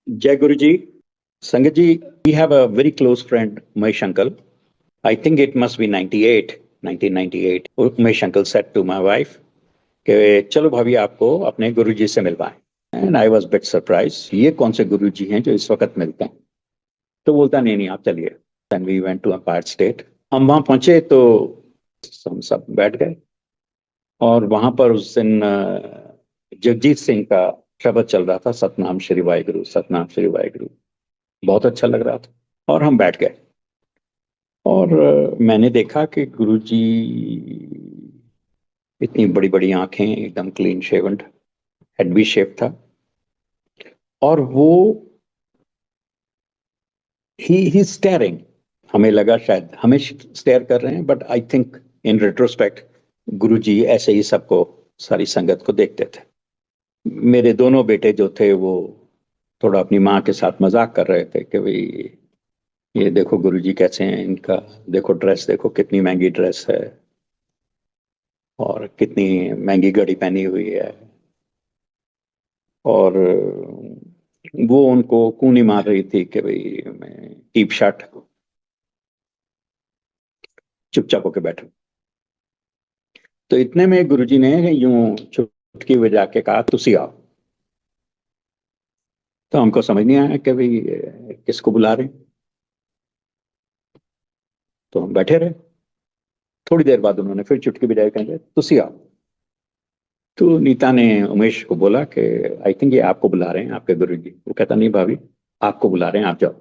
Jai Guruji, Sangatji, we have a very close friend, Umesh Uncle. I think it must be 98, 1998. Umesh Uncle said to my wife, कि चलो भाभी आपको अपने गुरुजी से मिलवाएं. And I was a bit surprised. ये कौन से गुरुजी हैं जो इस वक्त मिलते हैं? तो बोलता नहीं नहीं आप चलिए. And we went to Empire State. हम वहां पहुंचे तो हम सब बैठ गए और वहां पर उस दिन जगजीत सिंह का शब्द चल रहा था, सतनाम श्री वाहिगुरु, सतनाम श्री वाहिगुरु. बहुत अच्छा लग रहा था और हम बैठ गए और मैंने देखा कि गुरुजी इतनी बड़ी बड़ी आंखें, एकदम क्लीन शेवन, हेड भी शेप था और वो ही स्टेयरिंग. हमें लगा शायद हमें स्टेयर कर रहे हैं, but I think in retrospect Guruji ऐसे ही सबको, सारी संगत को देखते थे. मेरे दोनों बेटे जो थे वो थोड़ा अपनी माँ के साथ मजाक कर रहे थे कि भाई ये देखो गुरुजी कैसे हैं, इनका देखो ड्रेस, देखो कितनी महंगी ड्रेस है और कितनी महंगी घड़ी पहनी हुई है. और वो उनको कूनी मार रही थी कि भाई मैं कीप शट, चुपचाप होके बैठो. तो इतने में गुरुजी ने यूं चुटकी बजा के कहा तुसी आओ. तो हमको समझ नहीं आया कि भाई किसको बुला रहे हैं. तो हम बैठे रहे. थोड़ी देर बाद उन्होंने फिर चुटकी बजाई, कहेंगे तुसी आओ. तो नीता ने उमेश को बोला कि आई थिंक ये आपको बुला रहे हैं, आपके गुरुजी. वो कहता नहीं भाभी, आपको बुला रहे हैं, आप जाओ.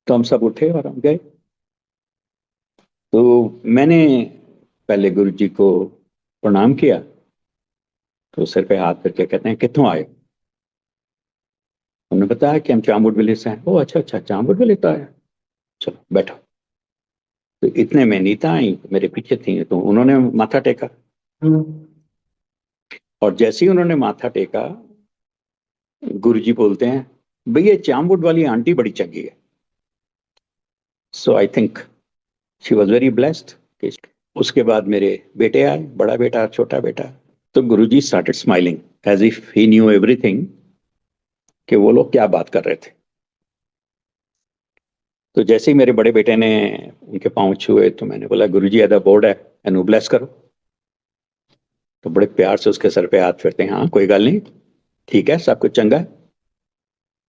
तो हम सब उठे और हम गए. तो मैंने पहले गुरुजी को प्रणाम किया तो सिर पे हाथ करके कहते हैं कितों आए. उन्होंने बताया कि हम चामुंड विलेज से हैं. ओ अच्छा अच्छा, चामुंड विलेज तो आया, चलो बैठो. तो इतने में नीता आई, मेरे पीछे थी, तो उन्होंने माथा टेका. और जैसे ही उन्होंने माथा टेका, गुरुजी बोलते हैं भैया चामुंड वाली आंटी बड़ी चंगी है. So I think she was very blessed. उसके बाद मेरे बेटे आए, बड़ा बेटा, छोटा बेटा. तो Guruji started smiling as if he knew everything कि वो लोग क्या बात कर रहे थे. तो जैसे ही मेरे बड़े बेटे ने उनके पांव छुए तो मैंने बोला गुरुजी एदा बोर्ड है एनू ब्लेस करो. तो बड़े प्यार से उसके सर पे हाथ फेरते हैं, हाँ कोई गल नहीं, ठीक है, सब कुछ चंगा है.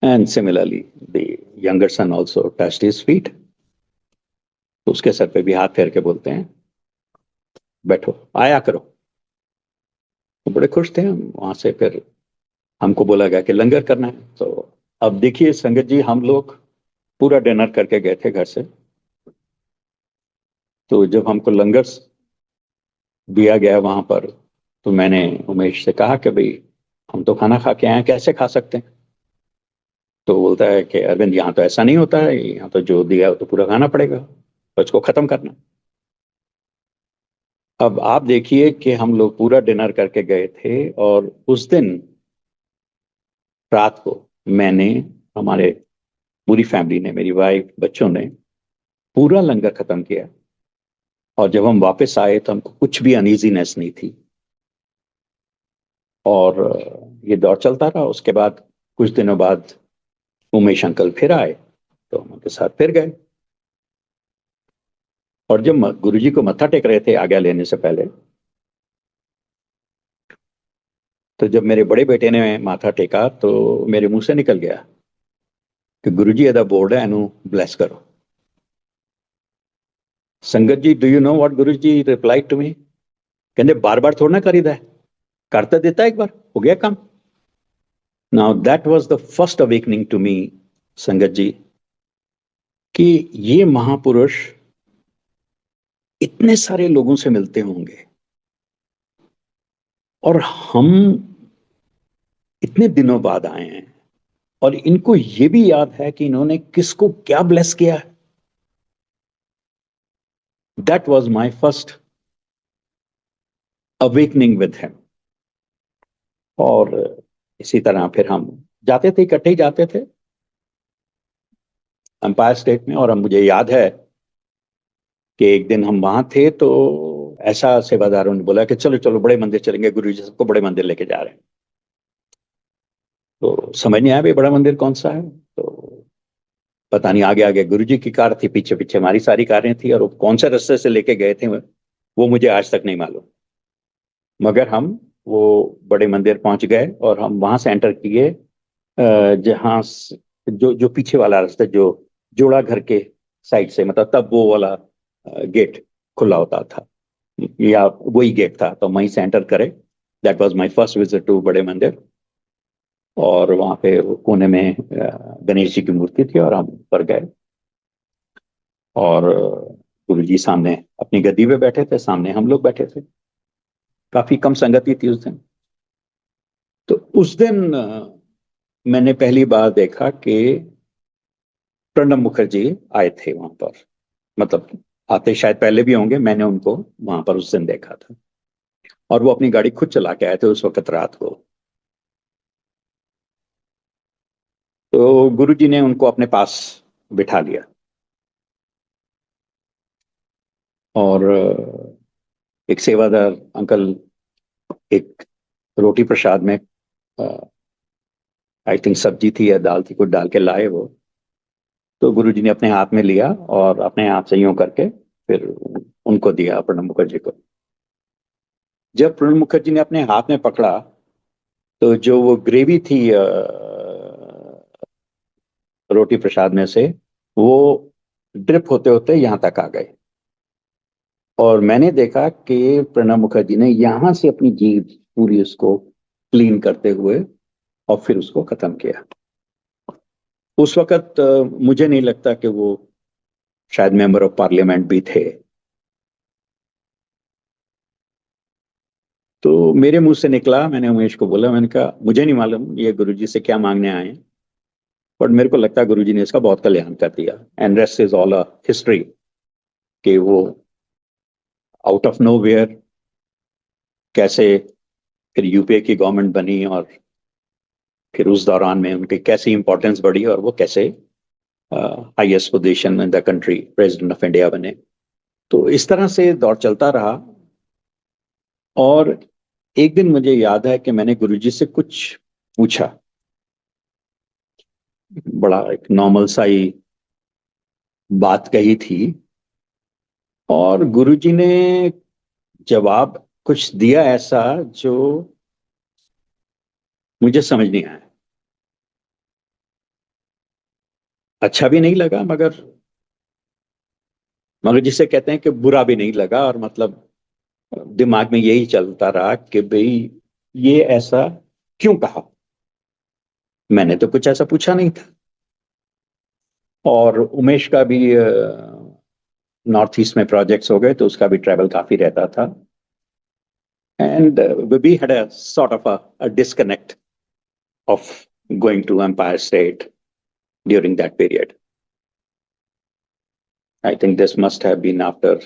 And similarly the younger son also touched his feet. तो उसके सर पे भी हाथ फेर के बोलते हैं बैठो, आया करो. तो बड़े खुश थे हम. वहां से फिर हमको बोला गया कि लंगर करना है. तो अब देखिए संगत जी, हम लोग पूरा डिनर करके गए थे घर से. तो जब हमको लंगर दिया गया वहां पर, तो मैंने उमेश से कहा कि भाई हम तो खाना खा के आए हैं, कैसे खा सकते हैं. तो बोलता है कि अरविंद यहाँ तो ऐसा नहीं होता है, यहाँ तो जो दिया है वो तो पूरा खाना पड़ेगा, तो इसको खत्म करना. अब आप देखिए कि हम लोग पूरा डिनर करके गए थे और उस दिन रात को मैंने, हमारे पूरी फैमिली ने, मेरी वाइफ, बच्चों ने पूरा लंगर खत्म किया. और जब हम वापस आए तो हमको कुछ भी अनईजीनेस नहीं थी. और ये दौर चलता रहा. उसके बाद कुछ दिनों बाद उमेश अंकल फिर आए तो हम उनके साथ फिर गए. और जब गुरुजी को मत्था टेक रहे थे आज्ञा लेने से पहले, तो जब मेरे बड़े बेटे ने माथा टेका तो मेरे मुंह से निकल गया कि गुरुजी एदा बोर्ड है एनू ब्लेस करो. संगत जी, do you know what Guruji replied to me? कहते बार बार थोड़ा ना करीदा है, करता देता एक बार, हो गया काम. Now that was the first awakening to me, Sangat ji, कि ये महापुरुष इतने सारे लोगों से मिलते होंगे और हम इतने दिनों बाद आए हैं और इनको ये भी याद है कि इन्होंने किसको क्या ब्लेस किया है. That was my first awakening with him. और इसी तरह फिर हम जाते थे, इकट्ठे ही जाते थे एम्पायर स्टेट में. और अब मुझे याद है कि एक दिन हम वहां थे तो ऐसा सेवादारों ने बोला कि चलो चलो बड़े मंदिर चलेंगे, गुरु जी सबको बड़े मंदिर लेके जा रहे हैं. तो समझ नहीं आया भाई बड़ा मंदिर कौन सा है। तो पता नहीं, आगे आगे गुरुजी की कार थी, पीछे पीछे हमारी सारी कारें थी, और वो कौन से रास्ते से लेके गए थे वो मुझे आज तक नहीं मालूम। मगर हम वो बड़े मंदिर पहुंच गए और हम वहां से एंटर किए, जहां जो जो पीछे वाला रास्ता, जो जोड़ा घर के साइड से, मतलब तब वो वाला गेट खुला होता था, या वही गेट था, तो वहीं से एंटर करे। That was my first visit to बड़े मंदिर। और वहां पे वो कोने में गणेश जी की मूर्ति थी, और हम ऊपर गए, और गुरु जी सामने अपनी गद्दी पे बैठे थे, सामने हम लोग बैठे थे। काफी कम संगति थी उस दिन। तो उस दिन मैंने पहली बार देखा कि प्रणब मुखर्जी आए थे वहां पर। मतलब आते शायद पहले भी होंगे, मैंने उनको वहां पर उस दिन देखा था। और वो अपनी गाड़ी खुद चला के आए थे उस वक्त रात को। तो गुरु जी ने उनको अपने पास बिठा लिया, और एक सेवादार अंकल एक रोटी प्रसाद में, आई थिंक सब्जी थी या दाल थी, कुछ डाल के लाए वो। तो गुरु जी ने अपने हाथ में लिया और अपने हाथ से यूं करके फिर उनको दिया, प्रणब मुखर्जी को। जब प्रणब मुखर्जी ने अपने हाथ में पकड़ा, तो जो वो ग्रेवी थी रोटी प्रसाद में से, वो ड्रिप होते होते यहाँ तक आ गए। और मैंने देखा कि प्रणब मुखर्जी ने यहाँ से अपनी जीभ पूरी उसको क्लीन करते हुए और फिर उसको खत्म किया। उस वक्त मुझे नहीं लगता कि वो शायद मेंबर ऑफ पार्लियामेंट भी थे। तो मेरे मुंह से निकला, मैंने उमेश को बोला, मैंने कहा मुझे नहीं मालूम ये गुरुजी से क्या मांगने आए हैं, बट मेरे को लगता है गुरुजी ने इसका बहुत कल्याण कर दिया। And rest is all a history, कि वो आउट ऑफ नो वेयर कैसे फिर यूपीए की गवर्नमेंट बनी, और फिर उस दौरान में उनकी कैसी इंपॉर्टेंस बढ़ी, और वो कैसे highest position in the country president of India बने। तो इस तरह से दौर चलता रहा। और एक दिन मुझे याद है कि मैंने गुरुजी से कुछ पूछा, बड़ा एक नॉर्मल सा ही बात कही थी, और गुरुजी ने जवाब कुछ दिया ऐसा जो मुझे समझ नहीं आया। अच्छा भी नहीं लगा, मगर जिसे कहते हैं कि बुरा भी नहीं लगा। और मतलब दिमाग में यही चलता रहा कि भाई ये ऐसा क्यों कहा, मैंने तो कुछ ऐसा पूछा नहीं था। और उमेश का भी नॉर्थ ईस्ट में प्रोजेक्ट्स हो गए, तो उसका भी ट्रैवल काफी रहता था। And we had a sort of a disconnect of going to Empire State during that period. I think this must have been after,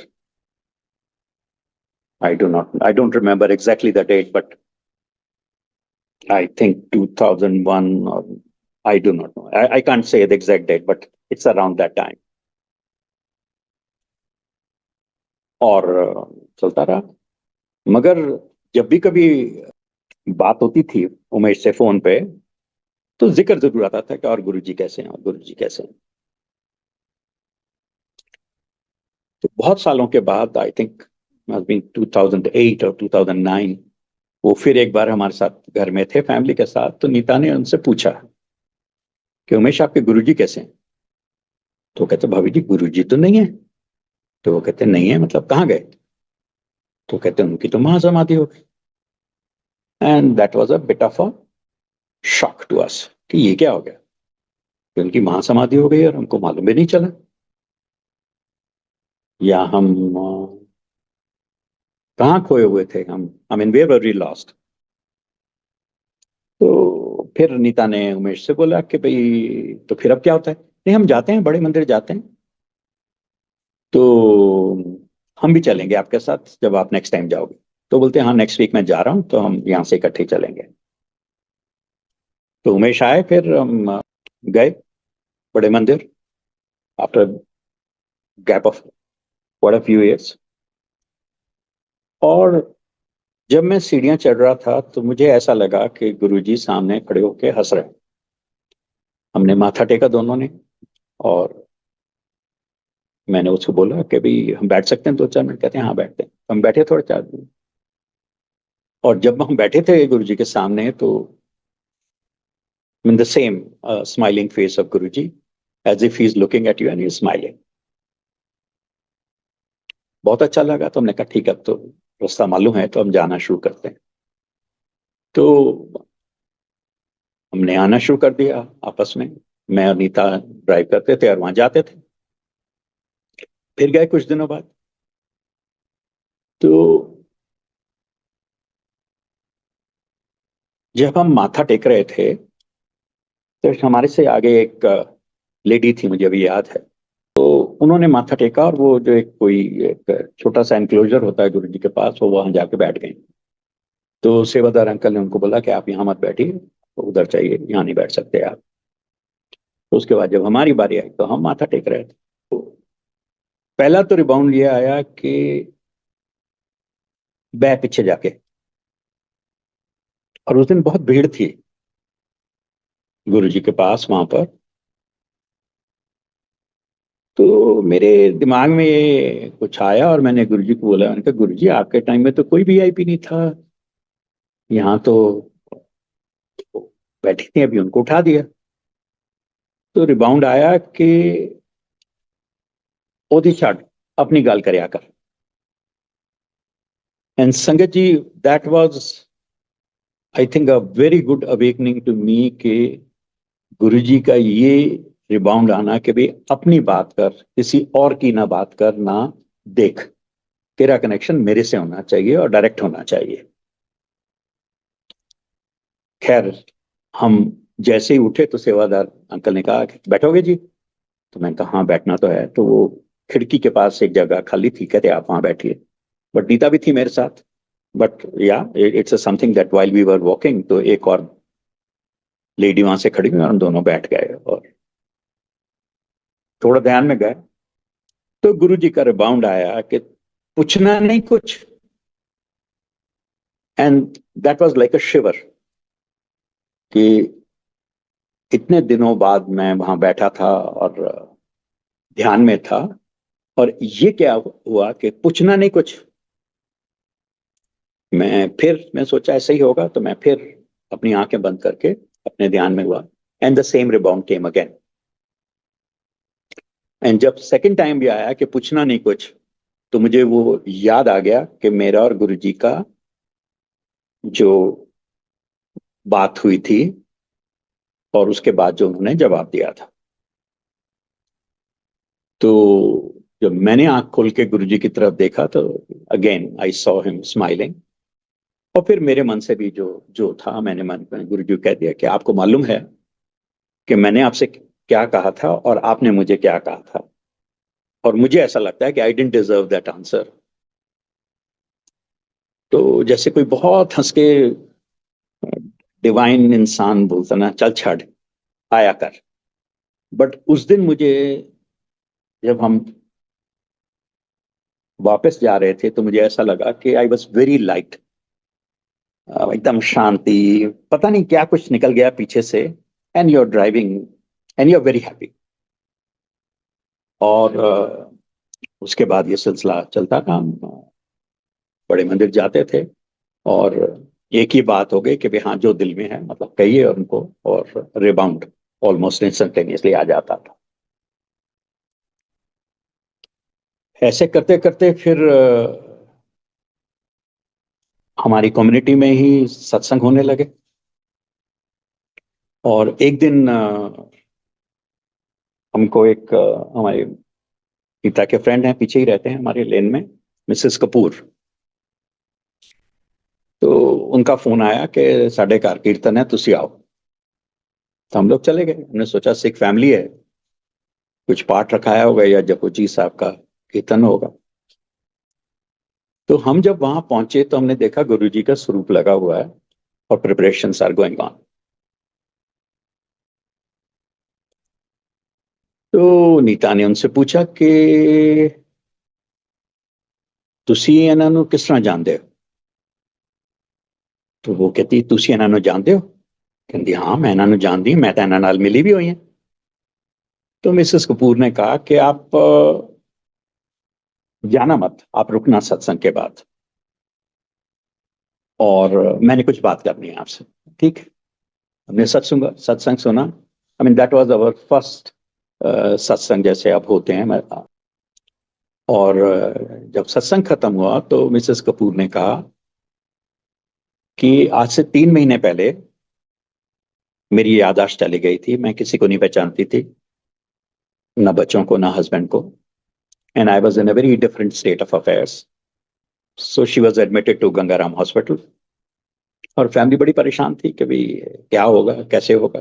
I don't remember exactly the date, but I think 2001, or I do not know. I can't say the exact date, but it's around that time. और चलता रहा। मगर जब भी कभी बात होती थी उमेश से फोन पे, तो जिक्र जरूर आता था कि और गुरुजी कैसे हैं, और गुरुजी कैसे हैं। तो बहुत सालों के बाद, आई थिंक must be 2008 और 2009, वो फिर एक बार हमारे साथ घर में थे फैमिली के साथ। तो नीता ने उनसे पूछा कि उमेश आपके गुरुजी कैसे हैं। तो कहते भाभी जी गुरुजी तो नहीं है। तो वो कहते नहीं है, मतलब कहाँ गए। तो कहते उनकी तो महासमाधि हो गई। And that was a bit of a shock to us, कि ये क्या हो गया कि उनकी महासमाधि हो गई और हमको मालूम भी नहीं चला, या हम कहाँ खोए हुए थे, हम I mean where were we lost. तो फिर नीता ने उमेश से बोला कि भाई तो फिर अब क्या होता है। नहीं, हम जाते हैं, बड़े मंदिर जाते हैं। तो हम भी चलेंगे आपके साथ जब आप नेक्स्ट टाइम जाओगे। तो बोलते हैं हाँ, नेक्स्ट वीक मैं जा रहा हूँ, तो हम यहाँ से इकट्ठे चलेंगे। तो उमेश आए, फिर हम गए बड़े मंदिर after gap of quite a few years। और जब मैं सीढ़ियां चढ़ रहा था तो मुझे ऐसा लगा कि गुरुजी सामने खड़े होके हंस रहे हैं। हमने माथा टेका दोनों ने, और मैंने उसको बोला कि भाई हम बैठ सकते हैं 2-4 मिनट। कहते हैं हाँ बैठते हैं। हम बैठे थोड़े 4 दिन, और जब हम बैठे थे गुरुजी के सामने तो in the same smiling face of Guruji, as if he's looking at you and he's smiling. बहुत अच्छा लगा, तो हमने कहा ठीक है, अब तो रास्ता मालूम है तो हम जाना शुरू करते हैं। तो हमने आना शुरू कर दिया आपस में। मैं और नीता ड्राइव करते थे और वहां जाते थे। फिर गए कुछ दिनों बाद, तो जब हम माथा टेक रहे थे तो हमारे से आगे एक लेडी थी, मुझे अभी याद है। तो उन्होंने माथा टेका, और वो जो एक कोई एक छोटा सा एनक्लोजर होता है गुरु जी के पास, वो वहां जाके बैठ गई। तो सेवादार अंकल ने उनको बोला कि आप यहाँ मत बैठिए, तो उधर चाहिए, यहाँ नहीं बैठ सकते आप। तो उसके बाद जब हमारी बारी आई तो हम माथा टेक रहे थे। तो पहला तो रिबाउंड ये आया कि बै पीछे जाके, और उस दिन बहुत भीड़ थी गुरु जी के पास वहां पर। तो मेरे दिमाग में ये कुछ आया और मैंने गुरु जी को बोला, मैंने कहा गुरु जी आपके टाइम में तो कोई वीआईपी नहीं था, यहाँ तो बैठी थी, अभी उनको उठा दिया। तो रिबाउंड आया कि ओदी छाड़, अपनी गल करया कर। एंड संगत जी, that was I think a very good awakening to me कि गुरु जी का ये रिबाउंड आना कि भाई अपनी बात कर, किसी और की ना बात कर, ना देख, तेरा कनेक्शन मेरे से होना चाहिए और डायरेक्ट होना चाहिए। खैर, हम जैसे ही उठे तो सेवादार अंकल ने कहा कि बैठोगे जी? तो मैंने कहा हाँ बैठना तो है। तो वो खिड़की के पास एक जगह खाली थी, कहते आप वहां बैठिए। बट नीता भी थी मेरे साथ। But yeah it's something that while we were walking, तो एक और लेडी वहां से खड़ी हुई और हम दोनों बैठ गए और थोड़ा ध्यान में गए। तो गुरु जी का रिबाउंड आया कि पूछना नहीं कुछ, and that was like a shiver कि इतने दिनों बाद मैं वहां बैठा था और ध्यान में था, और ये क्या हुआ कि पूछना नहीं कुछ। मैं सोचा ऐसा ही होगा, तो मैं फिर अपनी आंखें बंद करके अपने ध्यान में हुआ, and the same rebound came again. And जब सेकंड टाइम भी आया कि पूछना नहीं कुछ, तो मुझे वो याद आ गया कि मेरा और गुरु जी का जो बात हुई थी, और उसके बाद जो उन्होंने जवाब दिया था। तो जब मैंने आंख खोल के गुरु जी की तरफ देखा तो again I saw him smiling. और फिर मेरे मन से भी जो जो था, मैंने मन में गुरु जी को कह दिया कि आपको मालूम है कि मैंने आपसे क्या कहा था और आपने मुझे क्या कहा था, और मुझे ऐसा लगता है कि आई डेंट डिजर्व दैट आंसर। तो जैसे कोई बहुत हंस के डिवाइन इंसान बोलता ना, चल छड़, आया कर। बट उस दिन मुझे, जब हम वापस जा रहे थे, तो मुझे ऐसा लगा कि आई वॉज वेरी लाइट, एकदम शांति, पता नहीं क्या कुछ निकल गया पीछे से। And you are driving and you are very happy. और उसके बाद ये सिलसिला चलता था। हम बड़े मंदिर जाते थे, और एक ही बात हो गई कि भाई हाँ जो दिल में है मतलब कहिए उनको, और रिबाउंड ऑलमोस्ट इंस्टेंटेनियसली आ जाता था। ऐसे करते करते फिर हमारी कम्युनिटी में ही सत्संग होने लगे। और एक दिन हमको एक हमारे पिता के फ्रेंड हैं, पीछे ही रहते हैं हमारे लेन में, मिसेस कपूर। तो उनका फोन आया कि साढ़े घर कीर्तन है, तुसी आओ। तो हम लोग चले गए। हमने सोचा सिख फैमिली है, कुछ पाठ रखाया होगा या जपजी साहब का कीर्तन होगा। तो हम जब वहां पहुंचे तो हमने देखा गुरु जी का स्वरूप लगा हुआ है और प्रिपरेशन आर गोइंग ऑन। तो नीता ने उनसे पूछा कि तुसी ਇਹਨਾਂ ਨੂੰ किस तरह जानते हो? तो वो कहती तुसी इन्हां नूं जानदे हो? कहती हाँ मैं इन्हां नूं जानदी हूं, मैं तो इन्हां नाल मिली भी हुई हैं। तो मिसेस कपूर ने कहा कि आप जाना मत, आप रुकना सत्संग के बाद, और मैंने कुछ बात करनी है आपसे। ठीक, हमने सत्संग सत्संग सुना। I mean that was our first satsang जैसे अब होते हैं। और जब सत्संग खत्म हुआ तो मिसेस कपूर ने कहा कि आज से 3 महीने पहले मेरी याददाश्त चली गई थी, मैं किसी को नहीं पहचानती थी, ना बच्चों को ना हस्बैंड को, and I was in a very different state of affairs. So she was admitted to Gangaram Hospital, और फैमिली बड़ी परेशान थी कि भाई क्या होगा, कैसे होगा।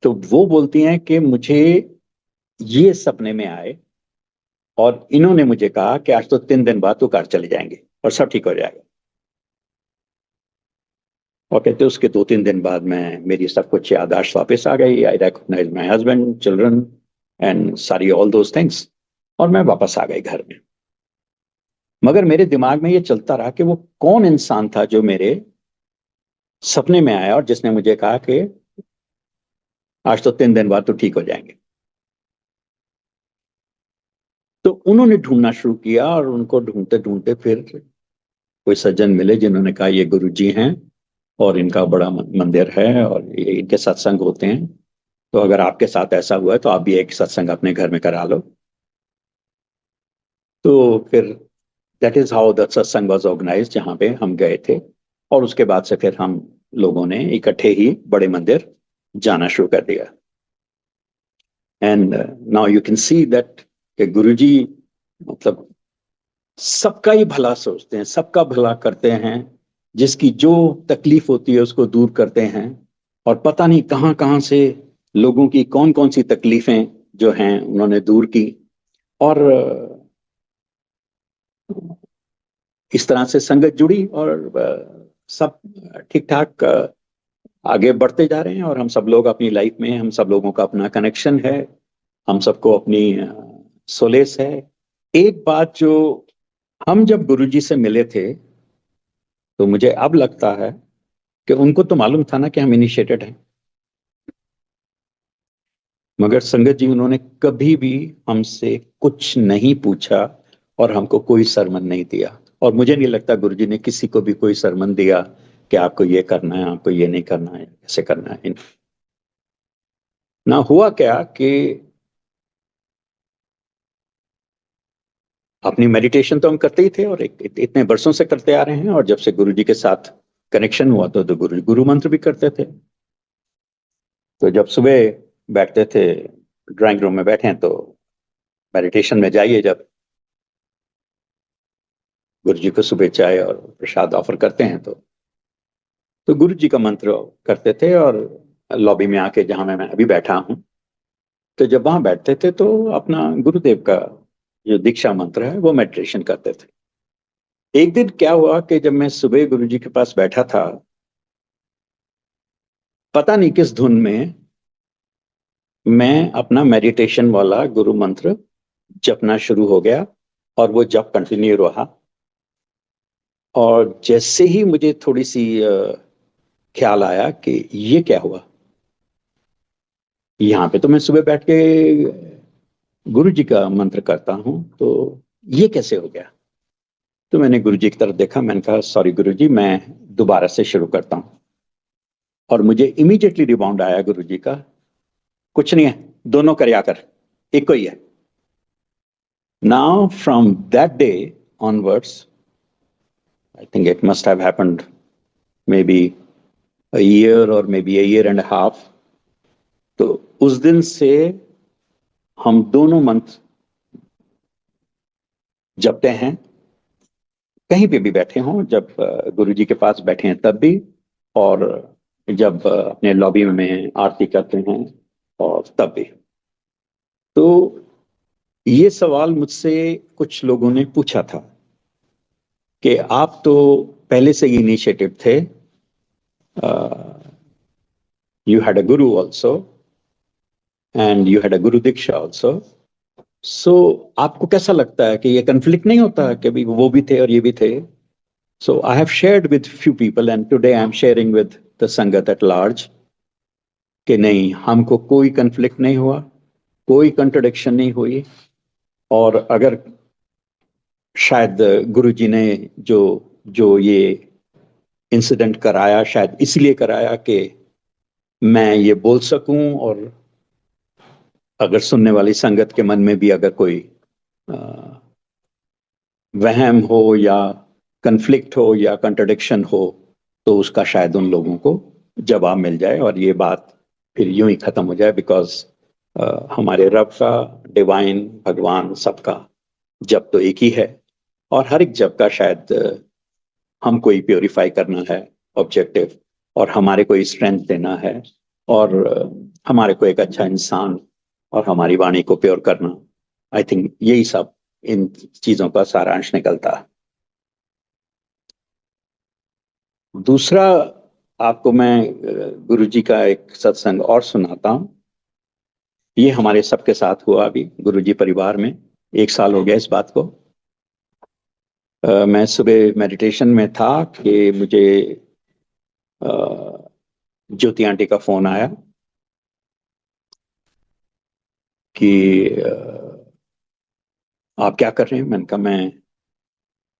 तो वो बोलती हैं कि मुझे ये सपने में आए और इन्होंने मुझे कहा कि आज तो 3 दिन बाद तो घर चले जाएंगे और सब ठीक हो जाएगा। और कहते उसके 2-3 दिन बाद मैं, मेरी सब कुछ याददाश्त वापस आ गई, I recognise my husband, children and सारी ऑल दोज थिंग्स, और मैं वापस आ गई घर में। मगर मेरे दिमाग में ये चलता रहा कि वो कौन इंसान था जो मेरे सपने में आया और जिसने मुझे कहा कि आज तो 3 दिन बाद तो ठीक हो जाएंगे। तो उन्होंने ढूंढना शुरू किया, और उनको ढूंढते ढूंढते फिर कोई सज्जन मिले जिन्होंने कहा ये गुरु जी हैं और इनका बड़ा मंदिर है और ये इनके सत्संग होते हैं, तो अगर आपके साथ ऐसा हुआ है तो आप भी एक सत्संग अपने घर में करा लो। तो फिर दैट इज हाउ द सत्संग वाज ऑर्गेनाइज्ड, जहाँ पे हम गए थे। और उसके बाद से फिर हम लोगों ने इकट्ठे ही बड़े मंदिर जाना शुरू कर दिया। And now you can see that कि गुरुजी मतलब सबका ही भला सोचते हैं, सबका भला करते हैं, जिसकी जो तकलीफ होती है उसको दूर करते हैं। और पता नहीं कहाँ कहाँ से लोगों की कौन कौन सी तकलीफें जो हैं उन्होंने दूर की। और इस तरह से संगत जुड़ी, और सब ठीक ठाक आगे बढ़ते जा रहे हैं। और हम सब लोग अपनी लाइफ में, हम सब लोगों का अपना कनेक्शन है, हम सबको अपनी सोलेस है। एक बात जो, हम जब गुरुजी से मिले थे तो मुझे अब लगता है कि उनको तो मालूम था ना कि हम इनिशिएटेड हैं, मगर संगत जी उन्होंने कभी भी हमसे कुछ नहीं पूछा और हमको कोई सरमन नहीं दिया। और मुझे नहीं लगता गुरुजी ने किसी को भी कोई सरमन दिया कि आपको ये करना है, आपको ये नहीं करना है, कैसे करना है। ना हुआ क्या कि अपनी मेडिटेशन तो हम करते ही थे और इतने वर्षों से करते आ रहे हैं, और जब से गुरुजी के साथ कनेक्शन हुआ तो गुरु गुरु मंत्र भी करते थे। तो जब सुबह बैठते थे, ड्राइंग रूम में बैठे हैं तो मेडिटेशन में जाइए, जब गुरु जी को सुबह चाय और प्रसाद ऑफर करते हैं तो गुरु जी का मंत्र करते थे। और लॉबी में आके जहां मैं अभी बैठा हूं, तो जब वहां बैठते थे तो अपना गुरुदेव का जो दीक्षा मंत्र है वो मेडिटेशन करते थे। एक दिन क्या हुआ कि जब मैं सुबह गुरु जी के पास बैठा था, पता नहीं किस धुन में मैं अपना मेडिटेशन वाला गुरु मंत्र जपना शुरू हो गया, और वो जप कंटिन्यू रहा। और जैसे ही मुझे थोड़ी सी ख्याल आया कि ये क्या हुआ, यहाँ पे तो मैं सुबह बैठ के गुरु जी का मंत्र करता हूँ, तो ये कैसे हो गया। तो मैंने गुरु जी की तरफ देखा, मैंने कहा सॉरी गुरु जी, मैं दोबारा से शुरू करता हूँ। और मुझे इमीडिएटली रिबाउंड आया गुरु जी का, कुछ नहीं है, दोनों कर कर एक को ही है। Now from that day onwards, I think it must have happened may be a year or maybe a year and a half, तो उस दिन से हम दोनों मंत्र जपते हैं, कहीं पे भी बैठे हों, जब गुरु जी के पास बैठे हैं तब भी, और जब अपने लॉबी में आरती करते हैं और तब भी। तो ये सवाल मुझसे कुछ लोगों ने पूछा था कि आप तो पहले से ही इनिशिएटिव थे, you had a Guru also and you had a Guru Diksha also, सो आपको कैसा लगता है कि ये कन्फ्लिक्ट नहीं होता कि भी वो भी थे और ये भी थे। So I have shared with few people and today I am sharing with the Sangat at large कि नहीं, हमको कोई कन्फ्लिक्ट नहीं हुआ, कोई कंट्रडिक्शन नहीं हुई। और अगर शायद गुरुजी ने जो जो ये इंसिडेंट कराया, शायद इसलिए कराया कि मैं ये बोल सकूं, और अगर सुनने वाली संगत के मन में भी अगर कोई वहम हो या कन्फ्लिक्ट हो या कंट्रडिक्शन हो, तो उसका शायद उन लोगों को जवाब मिल जाए और ये बात फिर यूं ही खत्म हो जाए। बिकॉज हमारे रब का, डिवाइन, भगवान, सबका जब तो एक ही है, और हर एक जब का शायद हमको ही प्योरीफाई करना है ऑब्जेक्टिव, और हमारे को स्ट्रेंथ देना है, और हमारे को एक अच्छा इंसान और हमारी वाणी को प्योर करना। आई थिंक यही सब इन चीजों का सारांश निकलता है। दूसरा, आपको मैं गुरुजी का एक सत्संग और सुनाता हूं। ये हमारे सबके साथ हुआ अभी गुरुजी परिवार में, 1 साल हो गया इस बात को। मैं सुबह मेडिटेशन में था कि मुझे ज्योति आंटी का फोन आया कि आप क्या कर रहे हैं। मैंने कहा मैं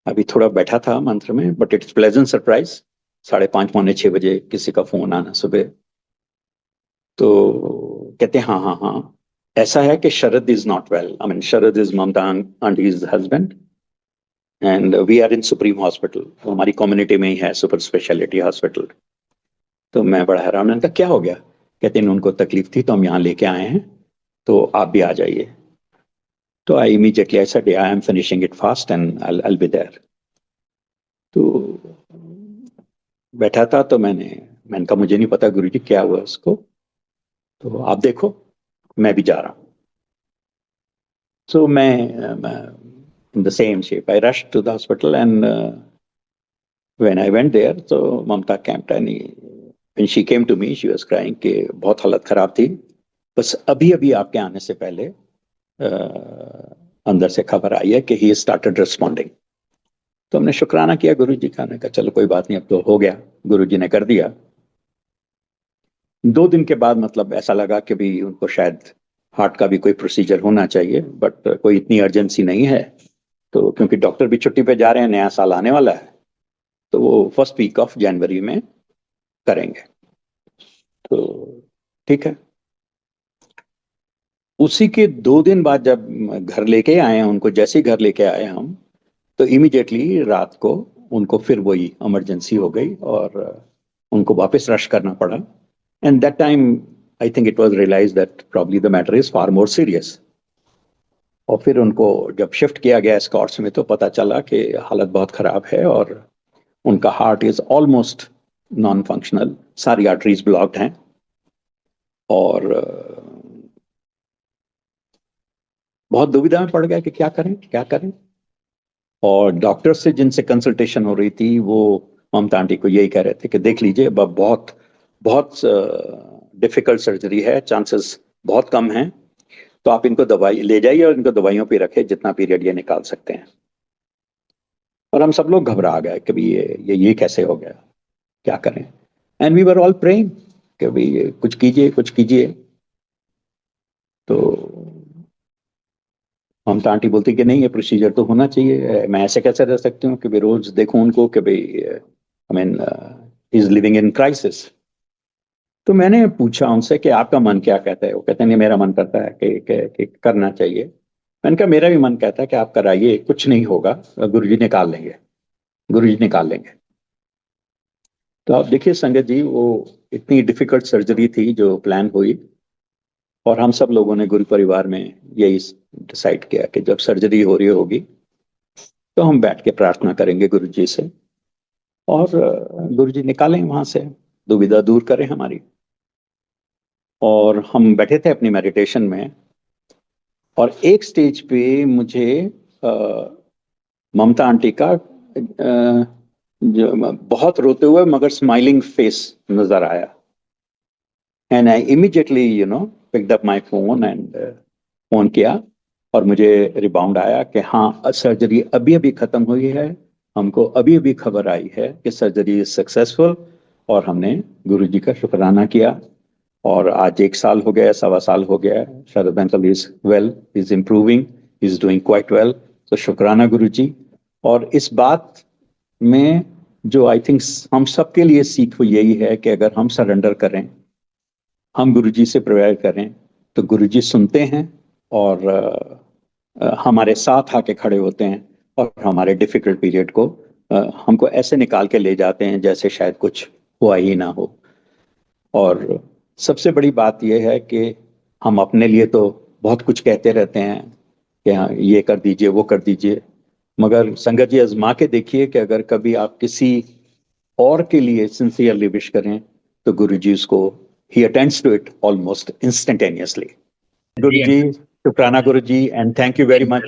अभी थोड़ा बैठा था मंत्र में, बट इट्स प्लेजेंट सरप्राइज, 5:30 पौने 6 बजे किसी का फोन आना सुबह। तो कहते हैं हाँ हाँ हाँ, ऐसा है कि Sharad is not well. I mean Sharad is Mamta aunty's husband and we are in Supreme Hospital. हमारी कम्युनिटी में ही है सुपर स्पेशलिटी हॉस्पिटल। तो मैं बड़ा हैरान, मैंने कहा क्या हो गया। कहते हैं उनको तकलीफ थी तो हम यहाँ लेके आए हैं, तो आप भी आ जाइए। तो I immediately I said I am finishing it fast and I be there. तो बैठा था तो मैंने कहा मुझे नहीं पता गुरुजी क्या हुआ उसको, तो आप देखो, मैं भी जा रहा हूँ। So मैं in the same shape I rushed to the hospital and when I went there, so Mamta came and when she came to me she was crying कि बहुत हालत खराब थी, बस अभी अभी आपके आने से पहले अंदर से खबर आई है कि he started responding। तो हमने शुक्राना किया गुरुजी का, ने कहा चलो कोई बात नहीं, अब तो हो गया, गुरुजी ने कर दिया। 2 दिन के बाद मतलब ऐसा लगा कि भी उनको शायद हार्ट का भी कोई प्रोसीजर होना चाहिए, बट कोई इतनी अर्जेंसी नहीं है। तो क्योंकि डॉक्टर भी छुट्टी पे जा रहे हैं, नया साल आने वाला है, तो वो फर्स्ट वीक ऑफ जनवरी में करेंगे। तो ठीक है। उसी के 2 दिन बाद जब घर लेके आए हैं उनको, जैसे ही घर लेके आए हम, तो इमीडिएटली रात को उनको फिर वही इमरजेंसी हो गई और उनको वापस रश करना पड़ा। And that time I think it was realise that probably the matter is far more serious. और फिर उनको जब शिफ्ट किया गया स्कॉट्स में, तो पता चला कि हालत बहुत खराब है और उनका heart is almost non functional, सारी आर्टरीज ब्लॉक्ड हैं। और बहुत दुविधा में पड़ गया कि क्या करें क्या करें। और डॉक्टर से जिनसे कंसल्टेशन हो रही थी वो ममता आंटी को यही कह रहे थे कि देख लीजिए, बहुत बहुत डिफिकल्ट सर्जरी है, चांसेस बहुत कम हैं, तो आप इनको दवाई ले जाइए और इनको दवाइयों पे रखें जितना पीरियड ये निकाल सकते हैं। और हम सब लोग घबरा गए कि भाई ये कैसे हो गया, क्या करें। And we were all praying कि भाई कुछ कीजिए कुछ कीजिए। तो ममता आंटी बोलती कि नहीं, ये प्रोसीजर तो होना चाहिए, मैं ऐसे कैसे रह सकती हूँ कि भाई रोज देखूं उनको कि भाई I mean is living in crisis. तो मैंने पूछा उनसे कि आपका मन क्या कहता है। वो कहते हैं नहीं, मेरा मन करता है कि करना चाहिए। मैंने कहा मेरा भी मन कहता है कि आप कराइए, कुछ नहीं होगा, गुरुजी निकाल लेंगे, गुरुजी निकाल लेंगे। तो आप देखिए संगत जी, वो इतनी डिफिकल्ट सर्जरी थी जो प्लान हुई, और हम सब लोगों ने गुरु परिवार में यही डिसाइड किया कि जब सर्जरी हो रही होगी तो हम बैठ के प्रार्थना करेंगे गुरु जी से, और गुरु जी निकालें वहां से, दुविधा दूर करें हमारी। और हम बैठे थे अपनी मेडिटेशन में, और एक स्टेज पे मुझे ममता आंटी का जो बहुत रोते हुए मगर स्माइलिंग फेस नजर आया। And I immediately picked up my phone and phone किया, और मुझे रिबाउंड आया कि हाँ सर्जरी अभी अभी खत्म हुई है, हमको अभी अभी खबर आई है कि सर्जरी इज सक्सेसफुल, और हमने गुरुजी का शुक्राना किया। और आज 1 साल हो गया, 1.25 साल हो गया, Sharad uncle is well, is improving, is doing quite well. तो शुक्राना गुरुजी। और इस बात में जो आई थिंक हम सबके लिए सीख यही है कि अगर हम सरेंडर करें, हम गुरुजी से प्रेयर करें, तो गुरुजी सुनते हैं और हमारे साथ आके खड़े होते हैं और हमारे डिफिकल्ट पीरियड को हमको ऐसे निकाल के ले जाते हैं जैसे शायद कुछ हुआ ही ना हो। और सबसे बड़ी बात यह है कि हम अपने लिए तो बहुत कुछ कहते रहते हैं कि हाँ ये कर दीजिए, वो कर दीजिए, मगर संगत जी आजमा के देखिए कि अगर कभी आप किसी और के लिए सिंसियरली विश करें तो गुरु जी उसको ही attends to it almost instantaneously. Guru ji ji, शुक्राना Guru ji, and thank you very much.